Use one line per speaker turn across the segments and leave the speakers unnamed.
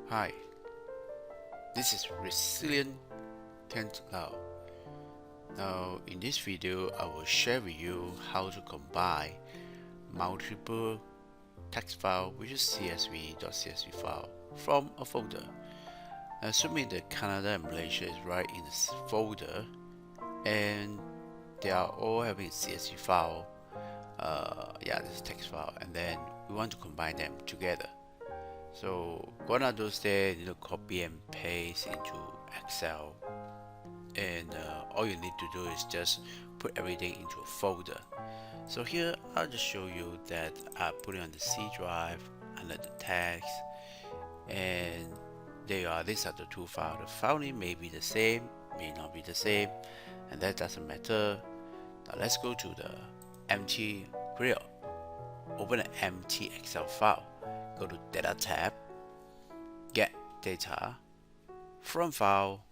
Hi, this is Resilient Kent Lau. Now, in this video, I will share with you how to combine multiple text file, which is csv.csv file, from a folder. Assuming that Canada and Malaysia is right in this folder, and they are all having a CSV file, this text file, and then we want to combine them together. So what are those there? You need to copy and paste into Excel, and all you need to do is just put everything into a folder. So here I'll just show you that I put it on the C drive under the text, and there you are. These are the two files. The file name may be the same, may not be the same, and that doesn't matter. Now let's go to the empty grill. Open an empty Excel file. Go to Data tab, Get Data, From File,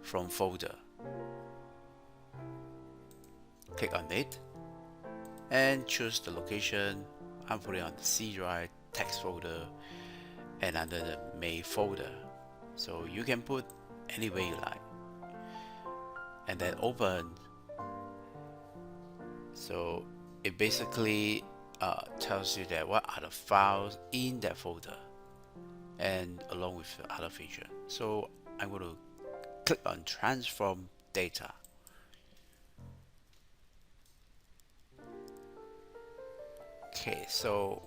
From Folder. Click on it and choose the location. I'm putting on the C drive text folder and under the main folder. So you can put anywhere you like. And then open. So it basically tells you that what are the files in that folder and along with the other feature. So I'm going to click on transform data. Okay, so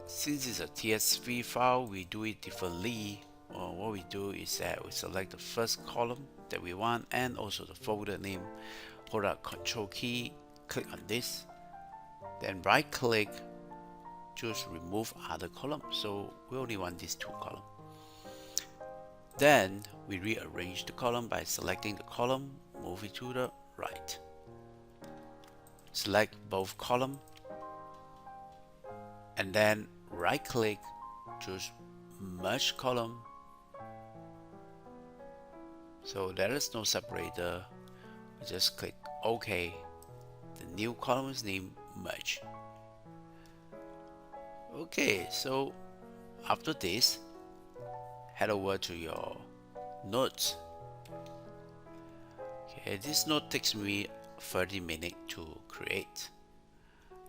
since it's a TSV file, we do it differently. What we do is that we select the first column that we want and also the folder name. Hold out Control key, click on this, then right click, choose remove other column. So we only want these two columns. Then we rearrange the column by selecting the column, move it to the right. Select both columns and then right click, choose merge column. So there is no separator. Just click OK. The new column is named merge. Okay, so after this, head over to your notes. Okay, this note takes me 30 minutes to create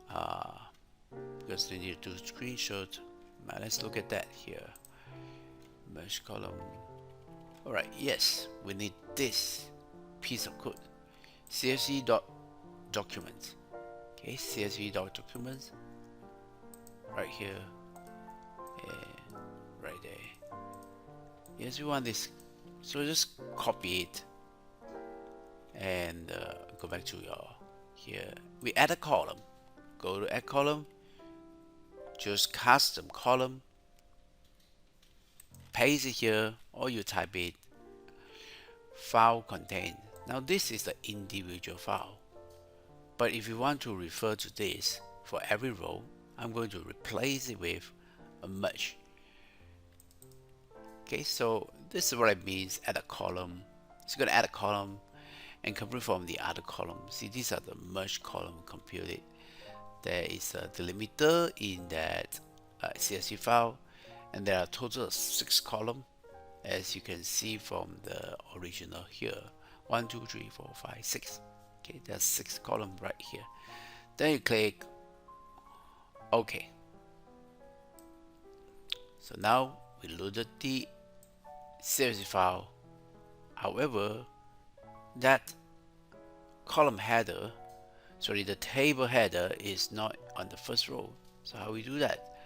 because we need to do screenshot. Now let's look at that here. Merge column. Alright, yes, we need this piece of code. csv.documents. Okay, csv.documents right here and right there. Yes, we want this, so just copy it and go back to your here. We add a column. Go to add column, choose custom column, paste it here, or you type it file contain. Now this is the individual file, but if you want to refer to this for every row, I'm going to replace it with a merge. Okay, so this is what it means, add a column. So you're going to add a column and compute from the other column. See, these are the merge column computed. There is a delimiter in that CSV file, and there are a total of 6 columns, as you can see from the original here. 1, 2, 3, 4, 5, 6. Okay, there's 6 columns right here. Then you click OK. So now we loaded the CSV file. However, that column header, the table header is not on the first row. So how we do that?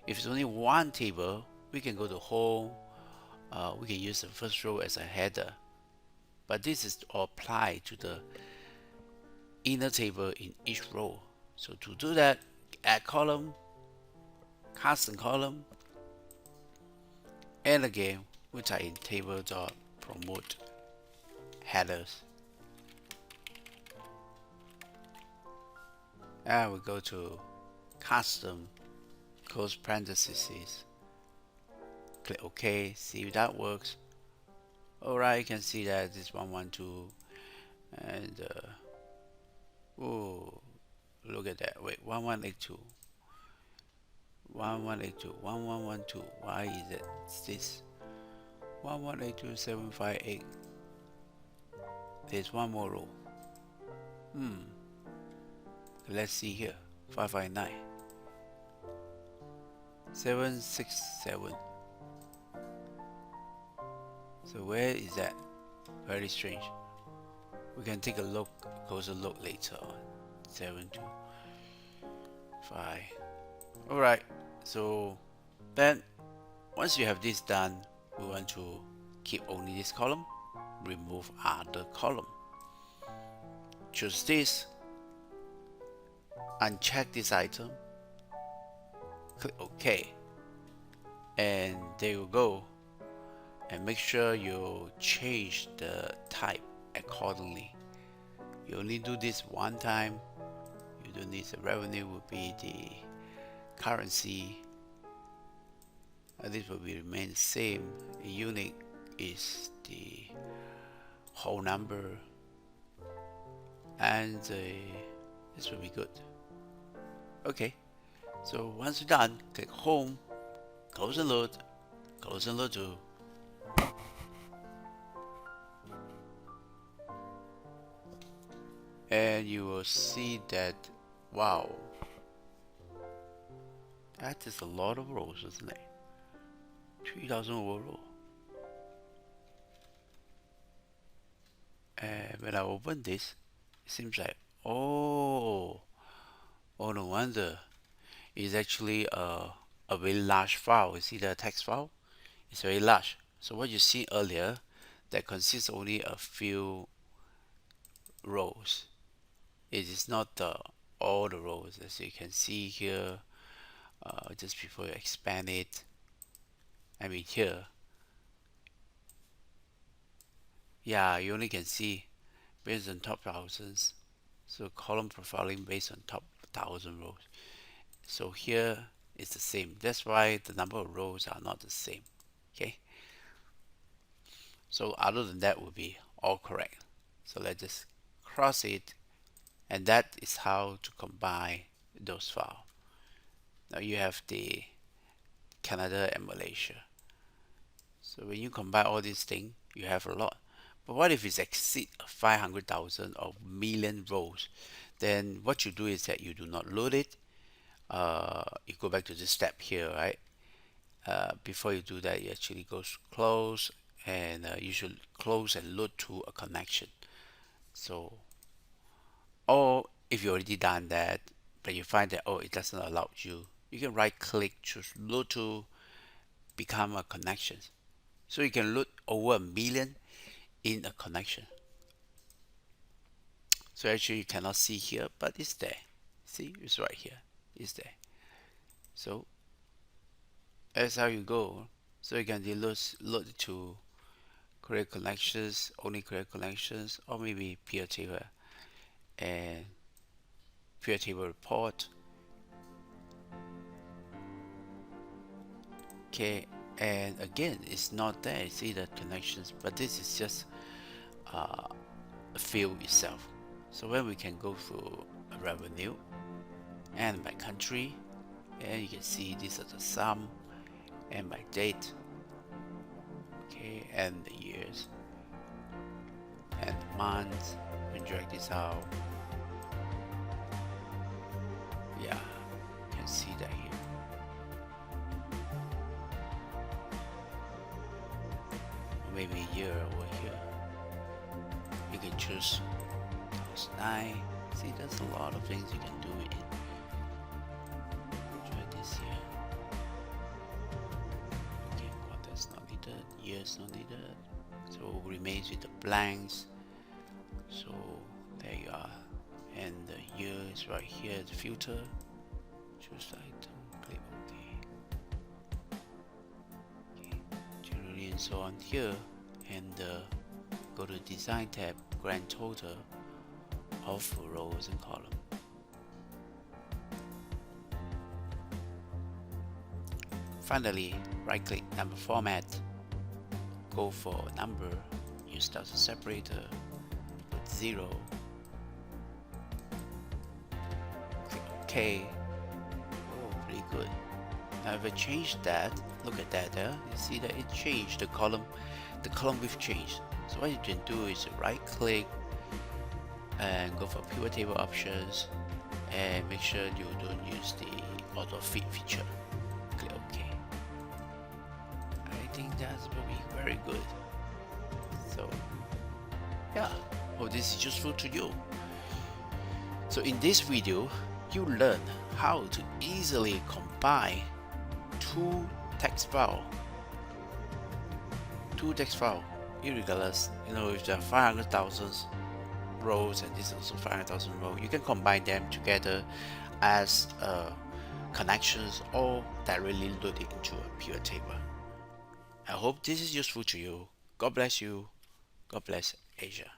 If it's only one table, we can go to home. We can use the first row as a header, but this is all applied to the inner table in each row. So to do that, add column, custom column, and again we type in table.promote headers, and we go to custom close parentheses, click OK, see if that works. Alright, you can see that this 112 and oh, look at that. Wait, 1182 1182 1112. Why is it this 1182758? There's one more row. Let's see here. 559 767. So where is that? Very strange. We can take a look, closer look later on. 725. Alright, so then once you have this done, we want to keep only this column, remove other column. Choose this, uncheck this item, click OK, and there you go. And make sure you change the type accordingly. You only do this one time. You don't need the revenue will be the currency. And this will be remain the same. Unique is the whole number, and this will be good. Okay, so once you're done, click home, close and load to. And you will see that, wow, that is a lot of rows, isn't it? 3,000 over row. And when I open this, it seems like, oh, no wonder. It's actually a very large file. You see the text file? It's very large. So what you see earlier, that consists only a few rows. It is not all the rows, as you can see here. Just before you expand it, I mean here, yeah, you only can see based on top thousands. So column profiling based on top 1,000 rows. So here it's the same. That's why the number of rows are not the same. Okay. So other than that will be all correct. So let's just cross it, and that is how to combine those files. Now you have the Canada and Malaysia. So when you combine all these things, you have a lot. But what if it exceeds 500,000 or million rows? Then what you do is that you do not load it. You go back to this step here, right? Before you do that, you actually go close, and you should close and load to a connection. So, or if you already done that, but you find that, oh, it doesn't allow you, you can right click, choose load to become a connection. So you can load over 1 million in a connection. So actually you cannot see here, but it's there. See, it's right here. It's there. So that's how you go. So you can load it to create connections, only create connections, or maybe peer table and peer table report. Okay, and again, it's not there. You see the connections, but this is just a field itself. So when we can go through revenue and by country, and you can see these are the sum and by date, okay, and the years and the months. And drag this out. Yeah, you can see that here. Maybe a year over here. You can choose 2009. See, there's a lot of things you can do with it. Try this here. Okay, well, that's not needed. Years not needed. So remains with the blanks. So there you are. And the year is right here, the filter. Choose item, click OK. Okay. Generally and so on here. And go to design tab, grand total of rows and columns. Finally, right click number format, go for number, use as a separator, put 0, click OK. Oh, pretty good. I've changed that. Look at that there. You see that it changed the column width changed. So what you can do is right click and go for pivot table options and make sure you don't use the auto fit feature. Click OK. I think that's probably very good. So yeah, hope this is useful to you. So in this video, you learn how to easily combine two text file, irregardless, if there are 500,000 rows and this is also 500,000 rows, you can combine them together as connections or directly load it into a pivot table. I hope this is useful to you. God bless you. God bless Asia.